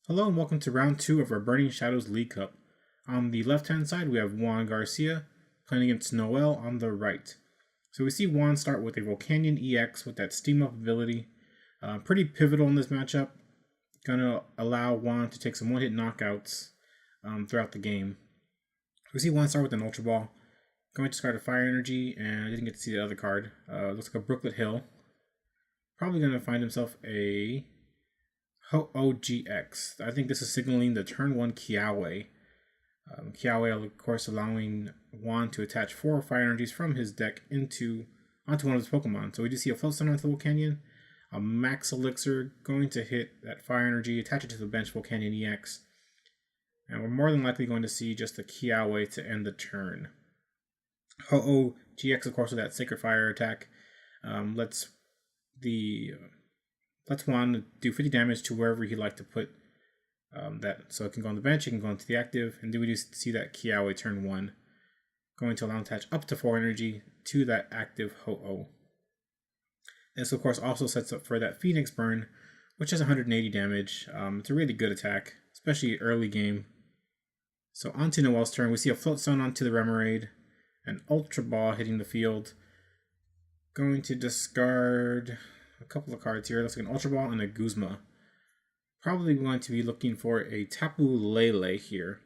Hello and welcome to round 2 of our Burning Shadows League Cup. On the left hand side we have Juan Garcia playing against Noel on the right. So we see Juan start with a Volcanion EX with that Steam Up ability. Pretty pivotal in this matchup. Gonna allow Juan to take some one-hit knockouts throughout the game. We see Juan start with an Ultra Ball. Going to discard a Fire Energy, and I didn't get to see the other card. Looks like a Brooklet Hill. Probably gonna find himself a Ho-Oh GX. I think this is signaling the turn 1 Kiawe. Kiawe, of course, allowing Juan to attach 4 Fire Energies from his deck onto one of his Pokemon. So we do see a Floatstone onto the Volcanion, a Max Elixir going to hit that Fire Energy, attach it to the bench Volcanion EX. And we're more than likely going to see just a Kiawe to end the turn. Ho-Oh GX, of course, with that Sacred Fire attack, lets Juan do 50 damage to wherever he'd like to put that. So it can go on the bench, it can go into the active, and then we do see that Kiawe turn 1 going to allow him to attach up to 4 energy to that active Ho-Oh. This, of course, also sets up for that Phoenix Burn, which has 180 damage. It's a really good attack, especially early game. So onto Noel's turn, we see a Floatstone onto the Remoraid, an Ultra Ball hitting the field. Going to discard a couple of cards here. Looks like an Ultra Ball and a Guzma. Probably going to be looking for a Tapu Lele here.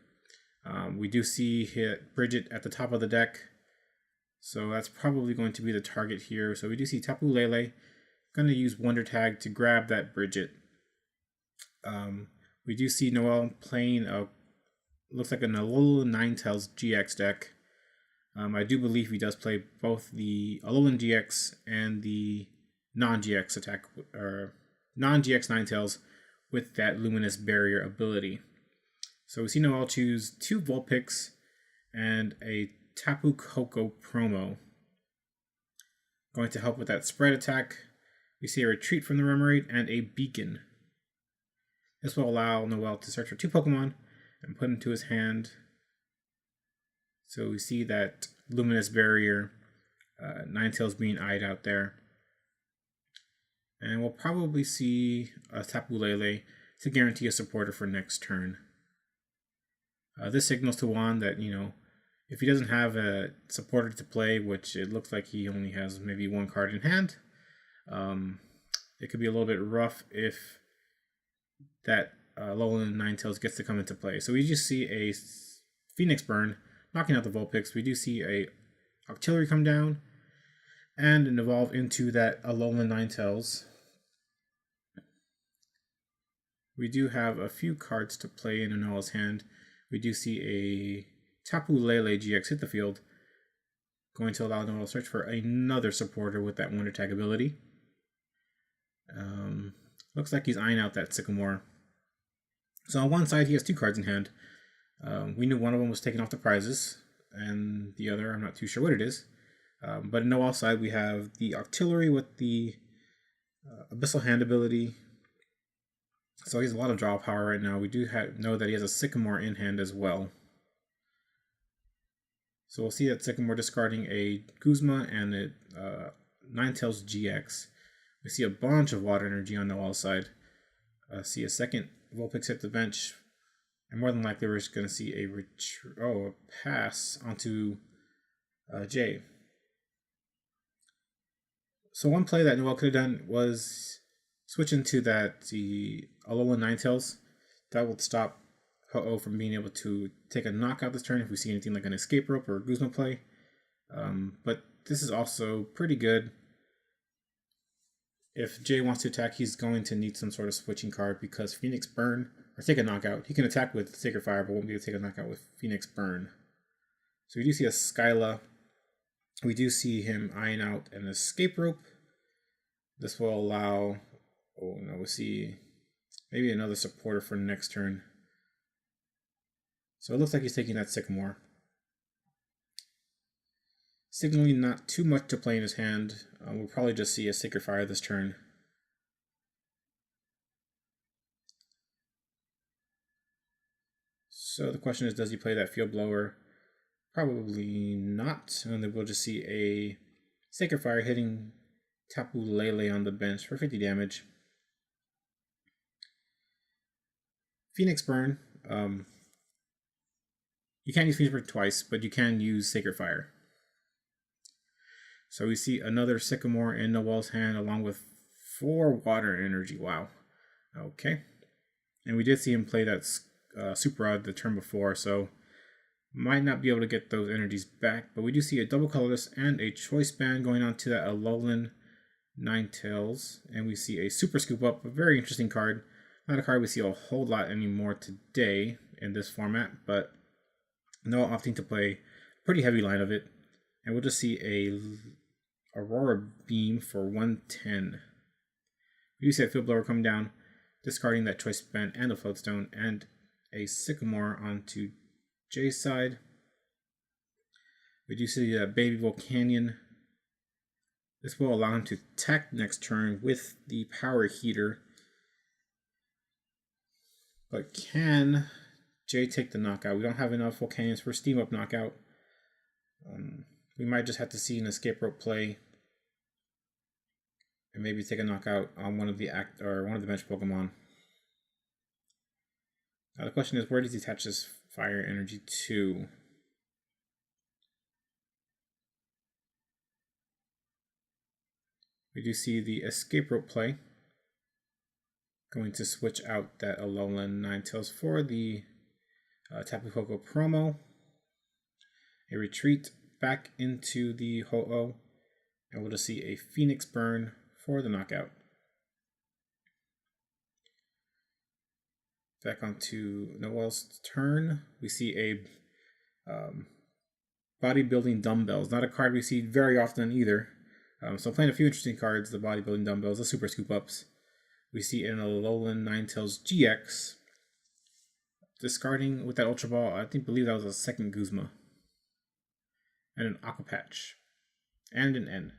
We do see hit Bridget at the top of the deck, so that's probably going to be the target here. So we do see Tapu Lele. Going to use Wonder Tag to grab that Bridget. We do see Noel playing looks like an Alolan Ninetales GX deck. I do believe he does play both the Alolan GX and the non-GX attack, or non-GX Ninetales with that Luminous Barrier ability. So we see Noel choose 2 Vulpix and a Tapu Koko promo. Going to help with that spread attack. We see a Retreat from the Remoraid and a Beacon. This will allow Noel to search for 2 Pokemon and put into his hand. So we see that Luminous Barrier, Ninetales being eyed out there. And we'll probably see a Tapu Lele to guarantee a supporter for next turn. This signals to Juan that, if he doesn't have a supporter to play, which it looks like he only has maybe 1 card in hand, it could be a little bit rough if that Alolan Ninetales gets to come into play. So we just see a Phoenix Burn knocking out the Vulpix. We do see a Octillery come down and an evolve into that Alolan Ninetales. We do have a few cards to play in Noel's hand. We do see a Tapu Lele GX hit the field, going to allow Noel to search for another supporter with that Wonder Tag ability. Looks like he's eyeing out that Sycamore. So on one side he has 2 cards in hand. We knew one of them was taken off the prizes, and the other, I'm not too sure what it is. But on Noel's side we have the Octillery with the Abyssal Hand ability. So he has a lot of draw power right now. We do know that he has a Sycamore in hand as well. So we'll see that Sycamore discarding a Guzma and a Ninetales GX. We see a bunch of Water Energy on Noel's side. See a second Vulpix hit the bench. And more than likely we're just going to see a pass onto Jay. So one play that Noel could have done was switch into the Alolan Ninetales. That would stop Ho-Oh from being able to take a knockout this turn if we see anything like an Escape Rope or a Guzma play. But this is also pretty good. If Jay wants to attack, he's going to need some sort of switching card because Phoenix Burn, or take a knockout. He can attack with Sacred Fire, but won't be able to take a knockout with Phoenix Burn. So we do see a Skyla. We do see him eyeing out an Escape Rope. This will allow, we'll see maybe another supporter for next turn. So it looks like he's taking that Sycamore. Signaling not too much to play in his hand. We'll probably just see a Sacred Fire this turn. So the question is, does he play that Field Blower? Probably not. And then we'll just see a Sacred Fire hitting Tapu Lele on the bench for 50 damage. Phoenix Burn. You can't use Phoenix Burn twice, but you can use Sacred Fire. So we see another Sycamore in Noel's hand along with 4 water energy. Wow. Okay. And we did see him play that Super Rod the turn before, so might not be able to get those energies back. But we do see a double colorless and a choice band going on to that Alolan Ninetales. And we see a Super Scoop Up, a very interesting card. Not a card we see a whole lot anymore today in this format, but Noel opting to play a pretty heavy line of it. And we'll just see a Aurora Beam for 110. We do see a Field Blower come down, discarding that choice band and a Floatstone, and a Sycamore onto Jay's side. We do see a Baby Volcanion. This will allow him to attack next turn with the Power Heater. But can Jay take the knockout? We don't have enough Volcanions for Steam Up knockout. We might just have to see an Escape Rope play and maybe take a knockout on one of the bench Pokemon. Now the question is, where does he attach this fire energy to? We do see the Escape Rope play. Going to switch out that Alolan Ninetales for the Tapu Koko promo. A retreat back into the Ho-Oh. And we'll just see a Phoenix Burn for the knockout. Back onto Noel's turn. We see a Bodybuilding Dumbbells. Not a card we see very often either. So playing a few interesting cards, the Bodybuilding Dumbbells, the Super Scoop Ups. We see an Alolan Ninetales GX. Discarding with that Ultra Ball, I believe that was a second Guzma. And an Aqua Patch. And an N.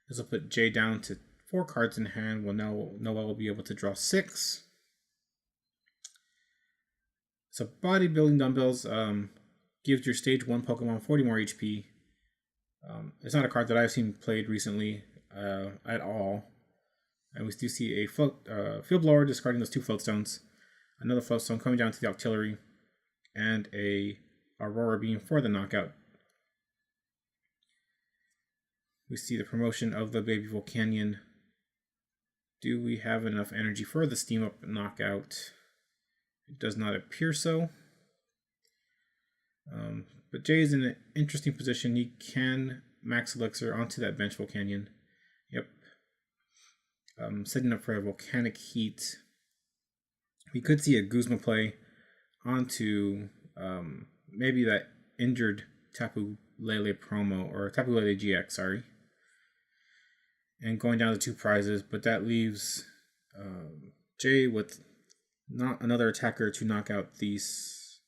This will put Jay down to 4 cards in hand. Well, now Noel will be able to draw 6. So Bodybuilding Dumbbells gives your stage 1 Pokemon 40 more HP. It's not a card that I've seen played recently at all. And we do see a Field Blower discarding those 2 Floatstones. Another Floatstone coming down to the Octillery. And a Aurora Beam for the knockout. We see the promotion of the Baby Volcanion. Do we have enough energy for the Steam Up knockout? It does not appear so. But Jay is in an interesting position. He can max Elixir onto that bench Volcanion. Yep. Setting up for a Volcanic Heat. We could see a Guzma play onto maybe that injured Tapu Lele promo, or Tapu Lele GX, sorry. And going down to 2 prizes, but that leaves Jay with not another attacker to knock out these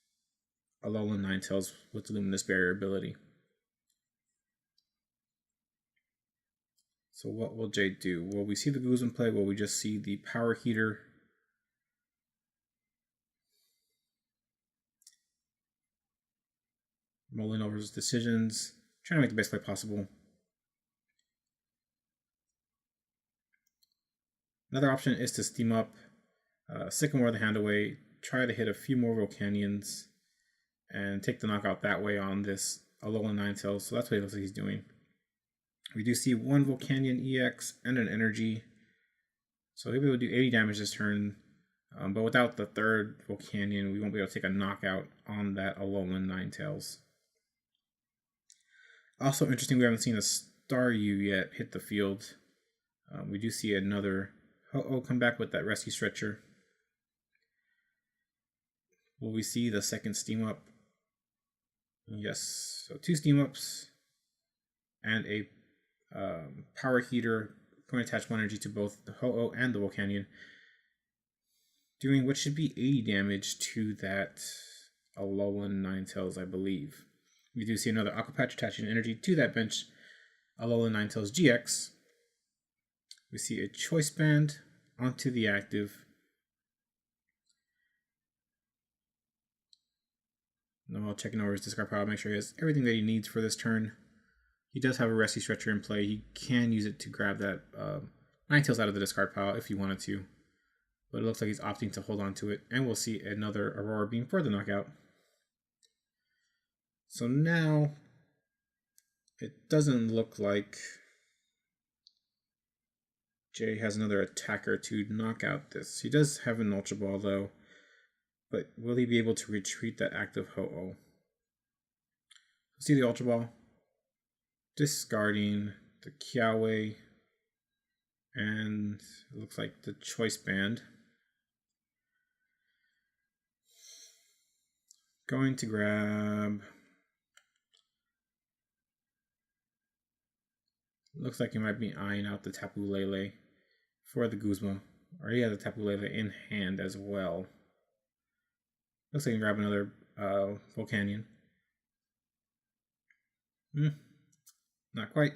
Alolan Ninetales with the Luminous Barrier ability. So what will Jay do? Will we see the Guzman play? Will we just see the Power Heater? Mulling over his decisions, trying to make the best play possible. Another option is to Steam Up, Sycamore the hand away, try to hit a few more Volcanions, and take the knockout that way on this Alolan Ninetales. So that's what it looks like he's doing. We do see 1 Volcanion EX and an Energy. So he'll be able to do 80 damage this turn. But without the 3rd Volcanion, we won't be able to take a knockout on that Alolan Ninetales. Also interesting, we haven't seen a Staryu yet hit the field. We do see another Ho-Oh come back with that Rescue Stretcher. Will we see the 2nd Steam Up? Yes, so 2 Steam Ups and a Power Heater, going to attach 1 energy to both the Ho-Oh and the Volcanion, doing what should be 80 damage to that Alolan Ninetales, I believe. We do see another Aqua Patch attaching energy to that bench Alolan Ninetales GX. We see a Choice Band onto the active. Noel checking over his discard pile, make sure he has everything that he needs for this turn. He does have a Rescue Stretcher in play. He can use it to grab that Ninetales out of the discard pile if he wanted to. but it looks like he's opting to hold on to it, and we'll see another Aurora Beam for the knockout. So now it doesn't look like Jay has another attacker to knock out this. He does have an Ultra Ball though, but will he be able to retreat that active Ho-Oh? See the Ultra Ball, discarding the Kiawe, and it looks like the Choice Band. Going to grab, looks like he might be eyeing out the Tapu Lele for the Guzma, or he has a Tapu Lele in hand as well. Looks like he can grab another Volcanion. Not quite.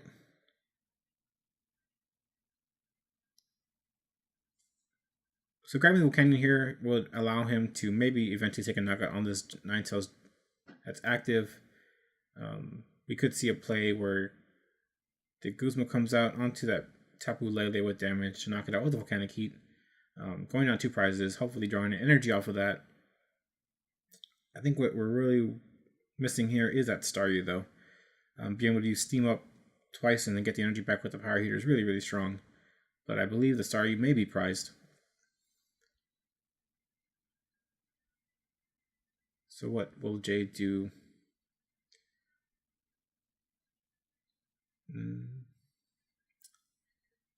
So grabbing the Volcanion here would allow him to maybe eventually take a knockout on this Ninetales that's active. We could see a play where the Guzma comes out onto that Tapu Lele with damage to knock it out with the Volcanic Heat. Going on 2 prizes, hopefully drawing energy off of that. I think what we're really missing here is that Staryu though. Being able to use Steam Up twice and then get the energy back with the Power Heater is really, really strong. But I believe the Staryu may be prized. So what will Jay do?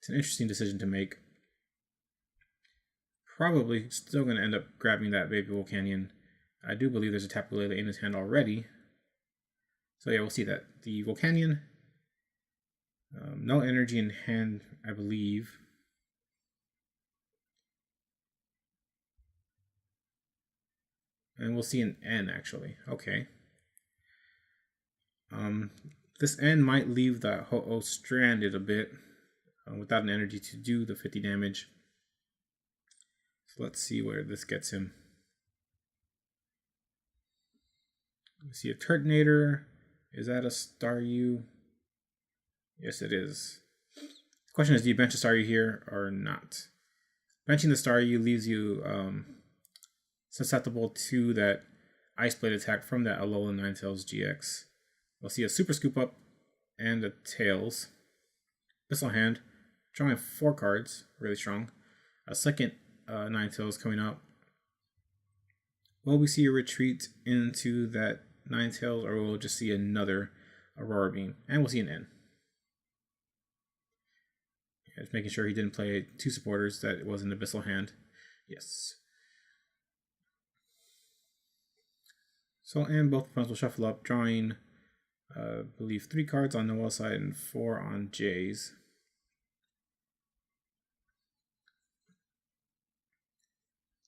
It's an interesting decision to make. Probably still going to end up grabbing that baby Volcanion. I do believe there's a Tapu Lele in his hand already. So yeah, we'll see that. The Volcanion, no energy in hand, I believe. And we'll see an N actually. Okay. This N might leave that Ho-Oh stranded a bit without an energy to do the 50 damage. So let's see where this gets him. We see a Turtonator. Is that a Staryu? Yes, it is. The question is, do you bench a Staryu here or not? Benching the Staryu leaves you susceptible to that Ice Blade attack from that Alolan Ninetales GX. We'll see a Super Scoop Up and a Tails. Pistol Hand, drawing 4 cards, really strong. A second Ninetales coming up. Will we see a retreat into that Ninetales, or we'll just see another Aurora Beam? And we'll see an N. Just making sure he didn't play 2 supporters, that it was an Abyssal Hand. Yes. So, and both opponents will shuffle up, drawing, I believe, 3 cards on Noel's side and 4 on Jay's.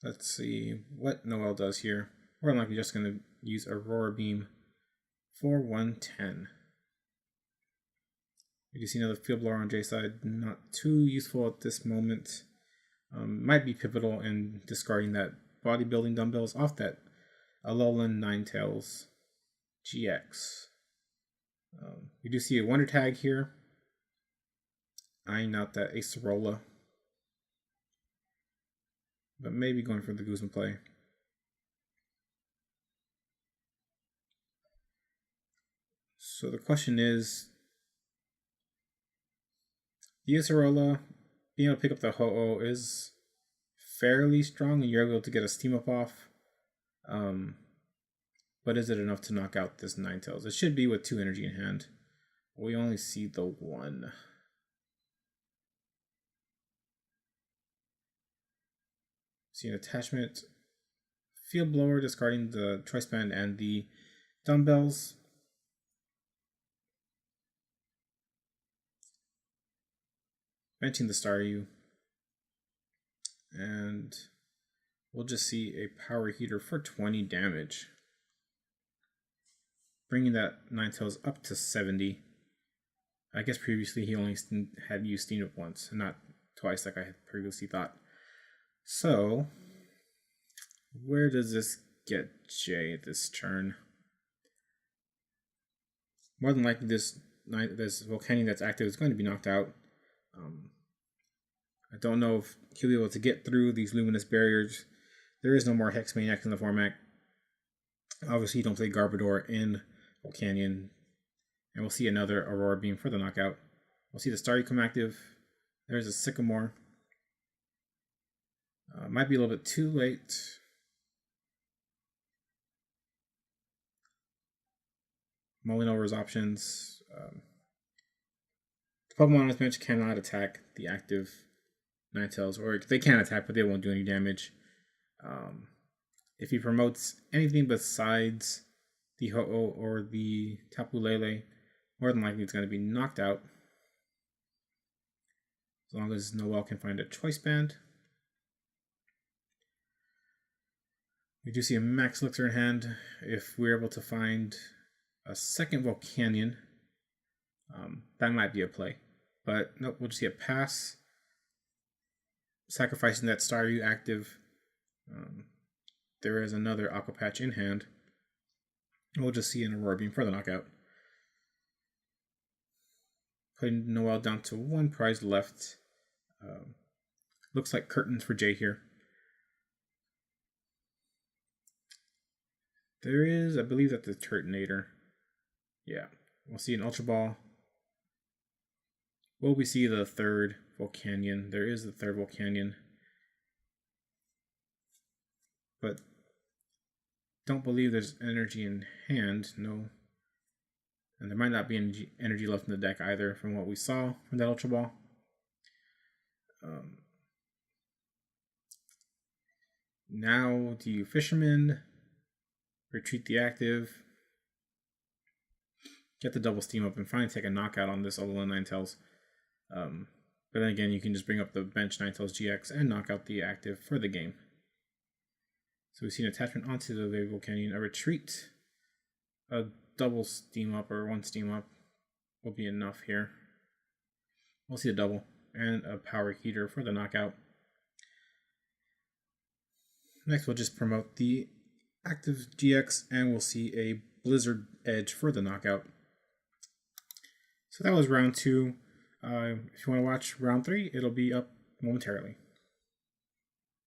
Let's see what Noel does here. We're likely just going to use Aurora Beam for 110. We do see another Field Blower on Jay's side. Not too useful at this moment. Might be pivotal in discarding that bodybuilding dumbbells off that Alolan Ninetales GX. We do see a Wonder Tag here, eyeing out that Acerola, but maybe going for the Guzma play. So the question is, the Acerola, being able to pick up the Ho-Oh is fairly strong, and you're able to get a Steam Up off. But is it enough to knock out this Ninetales? It should be with 2 energy in hand. We only see the 1. See an attachment. Field Blower, discarding the Choice Band and the dumbbells. Benching the Staryu. And we'll just see a Power Heater for 20 damage. Bringing that Ninetales up to 70. I guess previously he only had used Steam Up once, and not twice like I had previously thought. So, where does this get Jay this turn? More than likely this Volcanion that's active is going to be knocked out. I don't know if he'll be able to get through these luminous barriers. There is no more Hex Maniacs in the format. Obviously, you don't play Garbodor in Volcanion. And we'll see another Aurora Beam for the knockout. We'll see the Staryu come active. There's a Sycamore. Might be a little bit too late. Mulling over his options. The Pokemon on his bench cannot attack the active Ninetales, or they can attack, but they won't do any damage. If he promotes anything besides the Ho-Oh or the Tapu Lele, more than likely it's going to be knocked out. As long as Noel can find a Choice Band. We do see a Max Elixir in hand. If we're able to find a second Volcanion, that might be a play. But nope, we'll just see a pass. Sacrificing that Staryu active. There is another Aqua Patch in hand. We'll just see an Aurora Beam for the knockout. Putting Noel down to one prize left. Looks like curtains for Jay here. There is, I believe that's the Turtonator. Yeah, we'll see an Ultra Ball. Will we see the third Volcanion? There is the third Volcanion. But don't believe there's energy in hand, no. And there might not be energy left in the deck either from what we saw from that Ultra Ball. Now do you Fisherman, retreat the active, get the double steam up, and finally take a knockout on this Alolan Ninetales. But then again, you can just bring up the bench Ninetales GX and knock out the active for the game. So we see an attachment onto the Baby Volcanion, a retreat, a double steam up or one steam up will be enough here. We'll see a double and a power heater for the knockout. Next, we'll just promote the active GX and we'll see a Blizzard Edge for the knockout. So that was round 2. If you want to watch round 3, it'll be up momentarily.